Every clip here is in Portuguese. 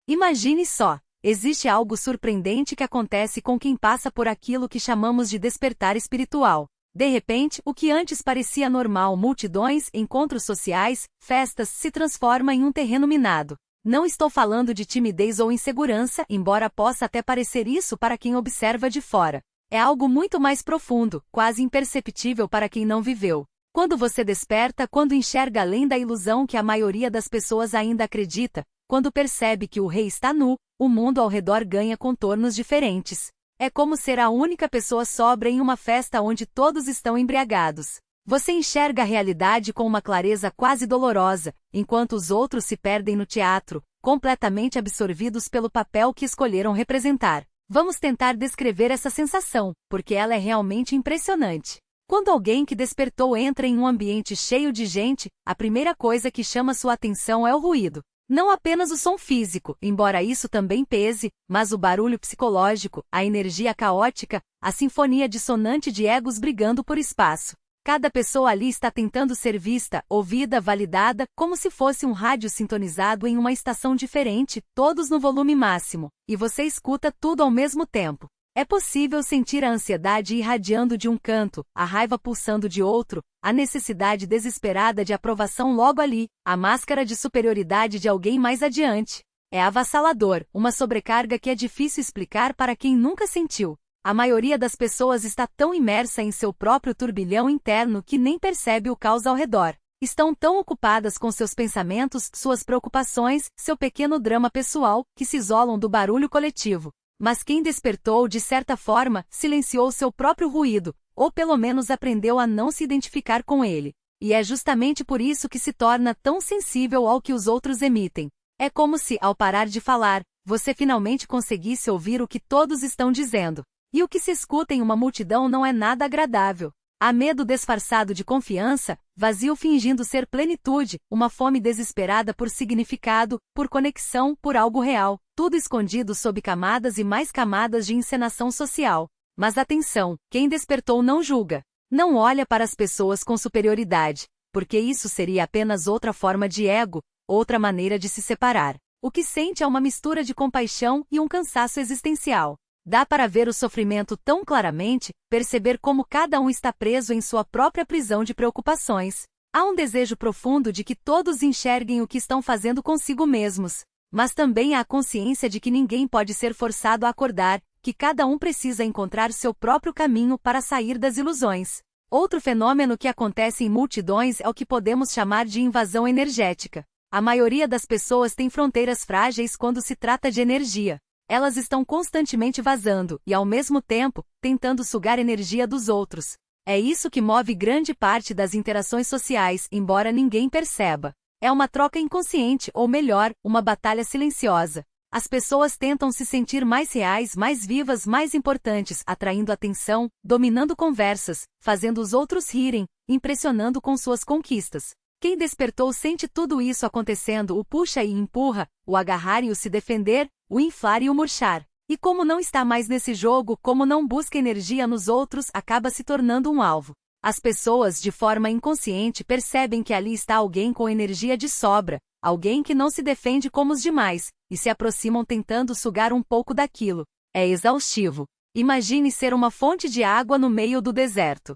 Imagine só, existe algo surpreendente que acontece com quem passa por aquilo que chamamos de despertar espiritual. De repente, o que antes parecia normal, multidões, encontros sociais, festas, se transforma em um terreno minado. Não estou falando de timidez ou insegurança, embora possa até parecer isso para quem observa de fora. É algo muito mais profundo, quase imperceptível para quem não viveu. Quando você desperta, quando enxerga além da ilusão que a maioria das pessoas ainda acredita, quando percebe que o rei está nu, o mundo ao redor ganha contornos diferentes. É como ser a única pessoa sóbria em uma festa onde todos estão embriagados. Você enxerga a realidade com uma clareza quase dolorosa, enquanto os outros se perdem no teatro, completamente absorvidos pelo papel que escolheram representar. Vamos tentar descrever essa sensação, porque ela é realmente impressionante. Quando alguém que despertou entra em um ambiente cheio de gente, a primeira coisa que chama sua atenção é o ruído. Não apenas o som físico, embora isso também pese, mas o barulho psicológico, a energia caótica, a sinfonia dissonante de egos brigando por espaço. Cada pessoa ali está tentando ser vista, ouvida, validada, como se fosse um rádio sintonizado em uma estação diferente, todos no volume máximo, e você escuta tudo ao mesmo tempo. É possível sentir a ansiedade irradiando de um canto, a raiva pulsando de outro, a necessidade desesperada de aprovação logo ali, a máscara de superioridade de alguém mais adiante. É avassalador, uma sobrecarga que é difícil explicar para quem nunca sentiu. A maioria das pessoas está tão imersa em seu próprio turbilhão interno que nem percebe o caos ao redor. Estão tão ocupadas com seus pensamentos, suas preocupações, seu pequeno drama pessoal, que se isolam do barulho coletivo. Mas quem despertou, de certa forma, silenciou seu próprio ruído, ou pelo menos aprendeu a não se identificar com ele. E é justamente por isso que se torna tão sensível ao que os outros emitem. É como se, ao parar de falar, você finalmente conseguisse ouvir o que todos estão dizendo. E o que se escuta em uma multidão não é nada agradável. Há medo disfarçado de confiança, vazio fingindo ser plenitude, uma fome desesperada por significado, por conexão, por algo real, tudo escondido sob camadas e mais camadas de encenação social. Mas atenção, quem despertou não julga. Não olha para as pessoas com superioridade, porque isso seria apenas outra forma de ego, outra maneira de se separar. O que sente é uma mistura de compaixão e um cansaço existencial. Dá para ver o sofrimento tão claramente, perceber como cada um está preso em sua própria prisão de preocupações. Há um desejo profundo de que todos enxerguem o que estão fazendo consigo mesmos. Mas também há a consciência de que ninguém pode ser forçado a acordar, que cada um precisa encontrar seu próprio caminho para sair das ilusões. Outro fenômeno que acontece em multidões é o que podemos chamar de invasão energética. A maioria das pessoas tem fronteiras frágeis quando se trata de energia. Elas estão constantemente vazando e, ao mesmo tempo, tentando sugar energia dos outros. É isso que move grande parte das interações sociais, embora ninguém perceba. É uma troca inconsciente, ou melhor, uma batalha silenciosa. As pessoas tentam se sentir mais reais, mais vivas, mais importantes, atraindo atenção, dominando conversas, fazendo os outros rirem, impressionando com suas conquistas. Quem despertou sente tudo isso acontecendo, o puxa e empurra, o agarrar e o se defender, o inflar e o murchar. E como não está mais nesse jogo, como não busca energia nos outros, acaba se tornando um alvo. As pessoas, de forma inconsciente, percebem que ali está alguém com energia de sobra, alguém que não se defende como os demais, e se aproximam tentando sugar um pouco daquilo. É exaustivo. Imagine ser uma fonte de água no meio do deserto.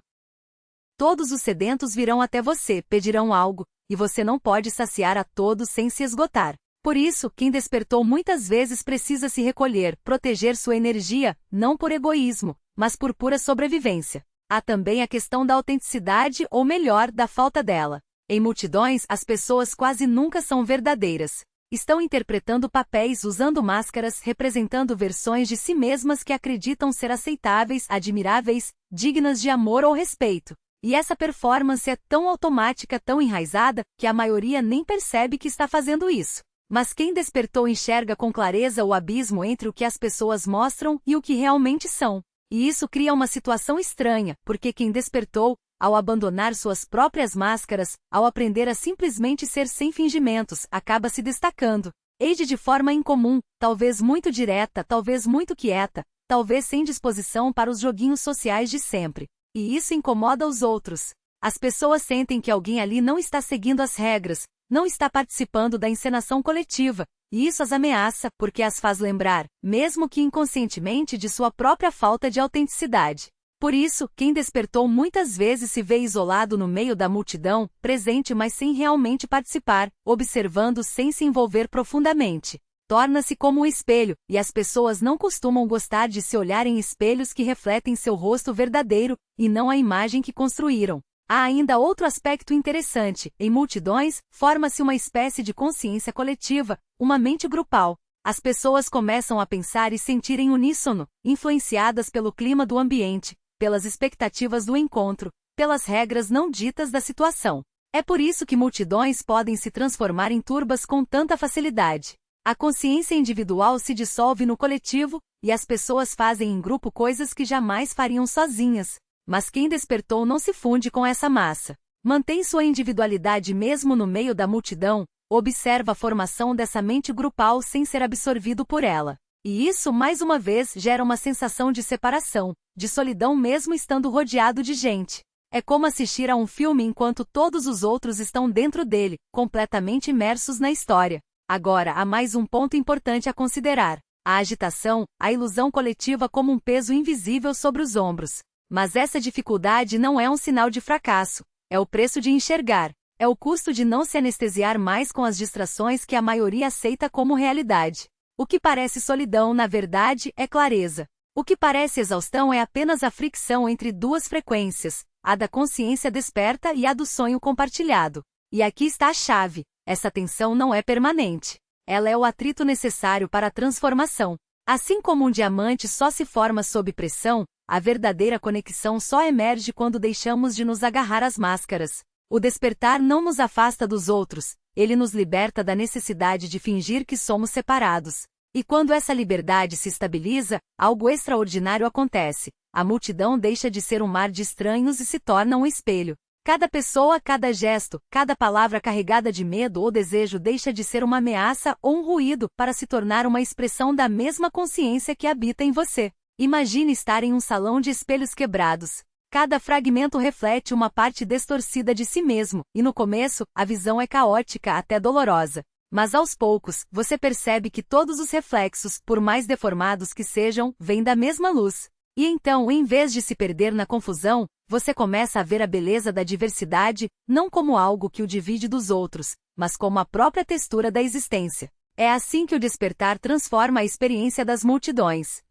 Todos os sedentos virão até você, pedirão algo, e você não pode saciar a todos sem se esgotar. Por isso, quem despertou muitas vezes precisa se recolher, proteger sua energia, não por egoísmo, mas por pura sobrevivência. Há também a questão da autenticidade, ou melhor, da falta dela. Em multidões, as pessoas quase nunca são verdadeiras. Estão interpretando papéis, usando máscaras, representando versões de si mesmas que acreditam ser aceitáveis, admiráveis, dignas de amor ou respeito. E essa performance é tão automática, tão enraizada, que a maioria nem percebe que está fazendo isso. Mas quem despertou enxerga com clareza o abismo entre o que as pessoas mostram e o que realmente são. E isso cria uma situação estranha, porque quem despertou, ao abandonar suas próprias máscaras, ao aprender a simplesmente ser sem fingimentos, acaba se destacando. Age de forma incomum, talvez muito direta, talvez muito quieta, talvez sem disposição para os joguinhos sociais de sempre. E isso incomoda os outros. As pessoas sentem que alguém ali não está seguindo as regras, não está participando da encenação coletiva, e isso as ameaça porque as faz lembrar, mesmo que inconscientemente, de sua própria falta de autenticidade. Por isso, quem despertou muitas vezes se vê isolado no meio da multidão, presente mas sem realmente participar, observando sem se envolver profundamente. Torna-se como um espelho, e as pessoas não costumam gostar de se olhar em espelhos que refletem seu rosto verdadeiro, e não a imagem que construíram. Há ainda outro aspecto interessante: em multidões, forma-se uma espécie de consciência coletiva, uma mente grupal. As pessoas começam a pensar e sentir em uníssono, influenciadas pelo clima do ambiente, pelas expectativas do encontro, pelas regras não ditas da situação. É por isso que multidões podem se transformar em turbas com tanta facilidade. A consciência individual se dissolve no coletivo, e as pessoas fazem em grupo coisas que jamais fariam sozinhas. Mas quem despertou não se funde com essa massa. Mantém sua individualidade mesmo no meio da multidão, observa a formação dessa mente grupal sem ser absorvido por ela. E isso, mais uma vez, gera uma sensação de separação, de solidão mesmo estando rodeado de gente. É como assistir a um filme enquanto todos os outros estão dentro dele, completamente imersos na história. Agora, há mais um ponto importante a considerar: a agitação, a ilusão coletiva como um peso invisível sobre os ombros. Mas essa dificuldade não é um sinal de fracasso, é o preço de enxergar, é o custo de não se anestesiar mais com as distrações que a maioria aceita como realidade. O que parece solidão, na verdade, é clareza. O que parece exaustão é apenas a fricção entre duas frequências, a da consciência desperta e a do sonho compartilhado. E aqui está a chave: essa tensão não é permanente. Ela é o atrito necessário para a transformação. Assim como um diamante só se forma sob pressão, a verdadeira conexão só emerge quando deixamos de nos agarrar às máscaras. O despertar não nos afasta dos outros, ele nos liberta da necessidade de fingir que somos separados. E quando essa liberdade se estabiliza, algo extraordinário acontece. A multidão deixa de ser um mar de estranhos e se torna um espelho. Cada pessoa, cada gesto, cada palavra carregada de medo ou desejo deixa de ser uma ameaça ou um ruído para se tornar uma expressão da mesma consciência que habita em você. Imagine estar em um salão de espelhos quebrados. Cada fragmento reflete uma parte distorcida de si mesmo, e no começo, a visão é caótica até dolorosa. Mas aos poucos, você percebe que todos os reflexos, por mais deformados que sejam, vêm da mesma luz. E então, em vez de se perder na confusão, você começa a ver a beleza da diversidade, não como algo que o divide dos outros, mas como a própria textura da existência. É assim que o despertar transforma a experiência das multidões.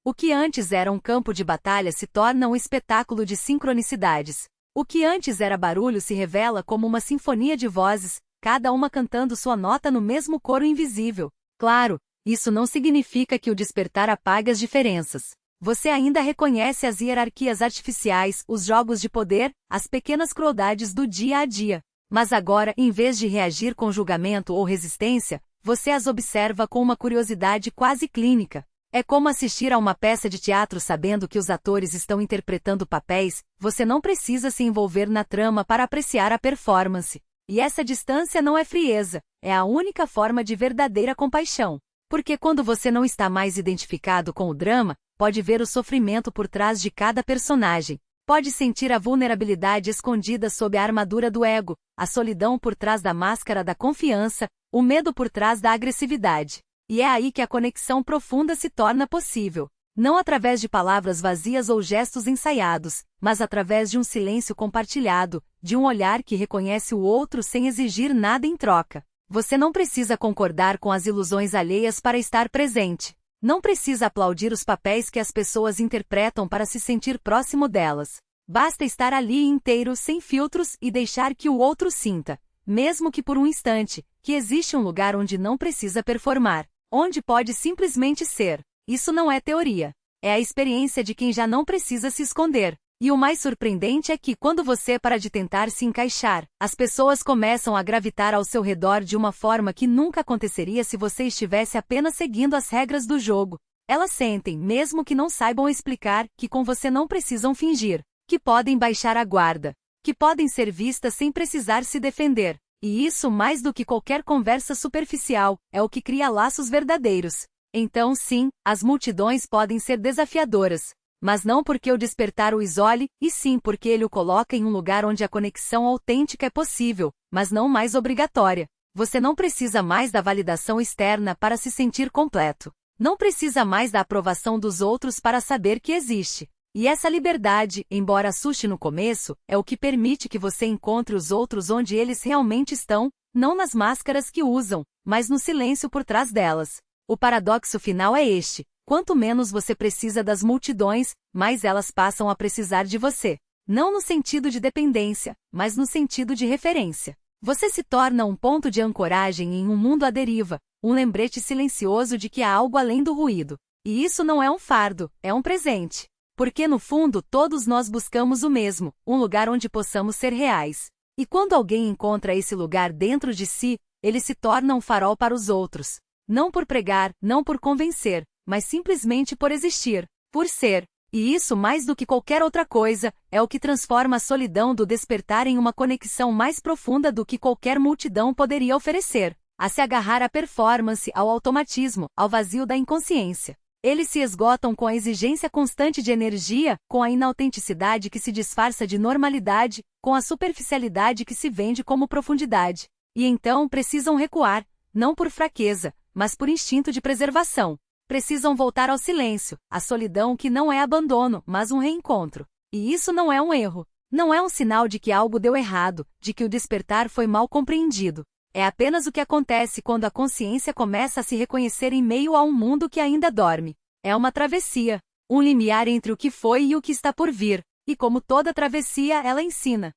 O que antes era um campo de batalha se torna um espetáculo de sincronicidades. O que antes era barulho se revela como uma sinfonia de vozes, cada uma cantando sua nota no mesmo coro invisível. Claro, isso não significa que o despertar apague as diferenças. Você ainda reconhece as hierarquias artificiais, os jogos de poder, as pequenas crueldades do dia a dia. Mas agora, em vez de reagir com julgamento ou resistência, você as observa com uma curiosidade quase clínica. É como assistir a uma peça de teatro sabendo que os atores estão interpretando papéis, você não precisa se envolver na trama para apreciar a performance. E essa distância não é frieza, é a única forma de verdadeira compaixão. Porque quando você não está mais identificado com o drama, pode ver o sofrimento por trás de cada personagem, pode sentir a vulnerabilidade escondida sob a armadura do ego, a solidão por trás da máscara da confiança, o medo por trás da agressividade. E é aí que a conexão profunda se torna possível. Não através de palavras vazias ou gestos ensaiados, mas através de um silêncio compartilhado, de um olhar que reconhece o outro sem exigir nada em troca. Você não precisa concordar com as ilusões alheias para estar presente. Não precisa aplaudir os papéis que as pessoas interpretam para se sentir próximo delas. Basta estar ali inteiro, sem filtros, e deixar que o outro sinta, mesmo que por um instante, que existe um lugar onde não precisa performar, onde pode simplesmente ser. Isso não é teoria. É a experiência de quem já não precisa se esconder. E o mais surpreendente é que, quando você para de tentar se encaixar, as pessoas começam a gravitar ao seu redor de uma forma que nunca aconteceria se você estivesse apenas seguindo as regras do jogo. Elas sentem, mesmo que não saibam explicar, que com você não precisam fingir, que podem baixar a guarda, que podem ser vistas sem precisar se defender. E isso, mais do que qualquer conversa superficial, é o que cria laços verdadeiros. Então sim, as multidões podem ser desafiadoras. Mas não porque o despertar o isole, e sim porque ele o coloca em um lugar onde a conexão autêntica é possível, mas não mais obrigatória. Você não precisa mais da validação externa para se sentir completo. Não precisa mais da aprovação dos outros para saber que existe. E essa liberdade, embora assuste no começo, é o que permite que você encontre os outros onde eles realmente estão, não nas máscaras que usam, mas no silêncio por trás delas. O paradoxo final é este: quanto menos você precisa das multidões, mais elas passam a precisar de você. Não no sentido de dependência, mas no sentido de referência. Você se torna um ponto de ancoragem em um mundo à deriva, um lembrete silencioso de que há algo além do ruído. E isso não é um fardo, é um presente. Porque no fundo todos nós buscamos o mesmo, um lugar onde possamos ser reais. E quando alguém encontra esse lugar dentro de si, ele se torna um farol para os outros. Não por pregar, não por convencer, mas simplesmente por existir, por ser. E isso, mais do que qualquer outra coisa, é o que transforma a solidão do despertar em uma conexão mais profunda do que qualquer multidão poderia oferecer. A se agarrar à performance, ao automatismo, ao vazio da inconsciência. Eles se esgotam com a exigência constante de energia, com a inautenticidade que se disfarça de normalidade, com a superficialidade que se vende como profundidade. E então precisam recuar, não por fraqueza, mas por instinto de preservação. Precisam voltar ao silêncio, à solidão que não é abandono, mas um reencontro. E isso não é um erro. Não é um sinal de que algo deu errado, de que o despertar foi mal compreendido. É apenas o que acontece quando a consciência começa a se reconhecer em meio a um mundo que ainda dorme. É uma travessia, um limiar entre o que foi e o que está por vir, e como toda travessia ela ensina.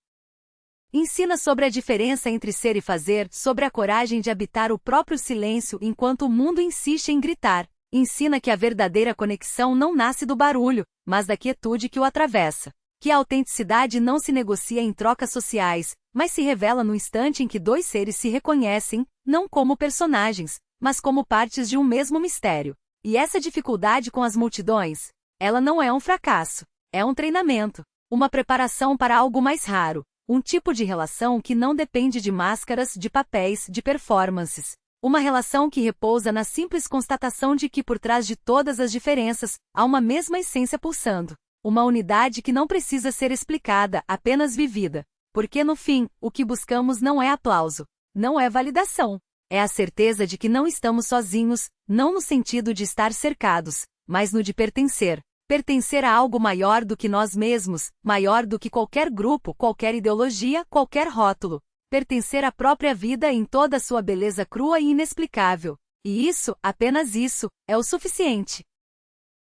Ensina sobre a diferença entre ser e fazer, sobre a coragem de habitar o próprio silêncio enquanto o mundo insiste em gritar. Ensina que a verdadeira conexão não nasce do barulho, mas da quietude que o atravessa. Que a autenticidade não se negocia em trocas sociais, mas se revela no instante em que dois seres se reconhecem, não como personagens, mas como partes de um mesmo mistério. E essa dificuldade com as multidões? Ela não é um fracasso. É um treinamento. Uma preparação para algo mais raro. Um tipo de relação que não depende de máscaras, de papéis, de performances. Uma relação que repousa na simples constatação de que por trás de todas as diferenças, há uma mesma essência pulsando. Uma unidade que não precisa ser explicada, apenas vivida. Porque no fim, o que buscamos não é aplauso, não é validação. É a certeza de que não estamos sozinhos, não no sentido de estar cercados, mas no de pertencer. Pertencer a algo maior do que nós mesmos, maior do que qualquer grupo, qualquer ideologia, qualquer rótulo. Pertencer à própria vida em toda a sua beleza crua e inexplicável. E isso, apenas isso, é o suficiente.